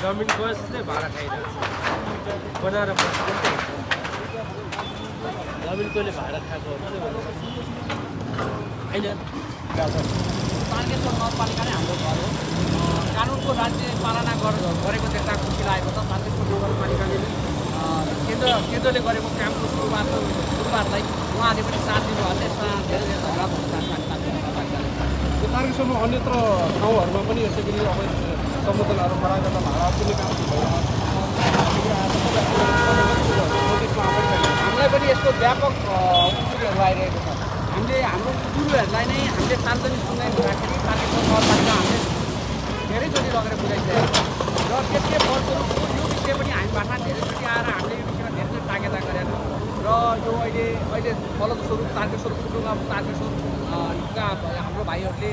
जमिन कसले भाडा खाइरहेको छ बनाएर बसेको जमिन कसले भाडा खाएको होइन तारकेश्वर नगरपालिका नै हाम्रो घर हो। कानुनको राज्य पालना गरेको देख्दा खुसी लागेको छ। तारकेश्वर नगरपालिकाले केन्द्रले गरेको कामको सुरुवातलाई उहाँले पनि साथ दिनुभएको छ। यसमा धेरै धेरै धन्यवाद तारकेश्वरमा अन्यत्र ठाउँहरूमा पनि यसै गरी अवैध सम्बोधनहरू खडा गर्दा भाडा पुग्ने काम हामीलाई पनि यसको व्यापक उजुरीहरू आइरहेको छ। हामीले हाम्रो उजुरीहरूलाई नै हामीले सार्वजनिक सुनवाई हुँदाखेरि तारकेश्वर नगरपालिका हामीले धेरैचोटि लगेर बुझाइसकेको छ र त्यसकै फलस्वरूप यो विषय पनि हामीबाट धेरैचोटि आएर हामीले यो विषयमा धेरैचोटि ताकेता गरेका छौँ र यो अहिले फलस्वरूप तारकेश्वर कुटुङ तारकेश्वर हाम्रो भाइहरूले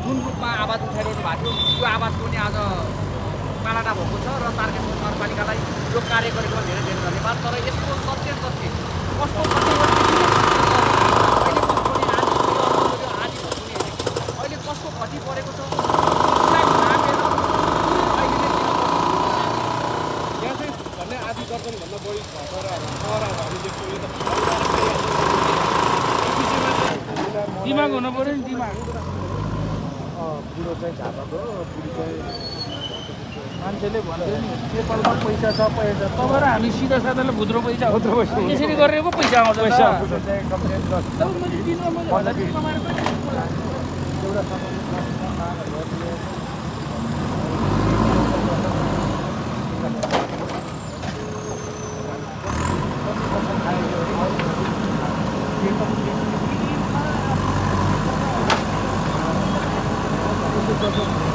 जुन रूपमा आवाज उठाइरहनु भएको थियो त्यो आवाजको पनि आज पालना भएको छ र तारकेश्वर नगरपालिकालाई यो कार्य गरेकोमा धेरै धेरै धन्यवाद। तर यसको सत्य कस्तो अहिले कस्तो घटी परेको छ यहाँ चाहिँ भन्ने आधी दर्जनभन्दा बढी घर हामी देख्छौँ। यो त दिमाग हुनु पऱ्यो नि दिमाग बुढो चाहिँ झापाको बुढी चाहिँ मान्छेले भन्थ्यो नि नेपालमा पैसा छ पैसा तब र हामी सिधा साधाले भुत्रो पैसा यसरी गरेर पो पैसा आउँछ पैसा चाहिँ कम्प्लेन एउटा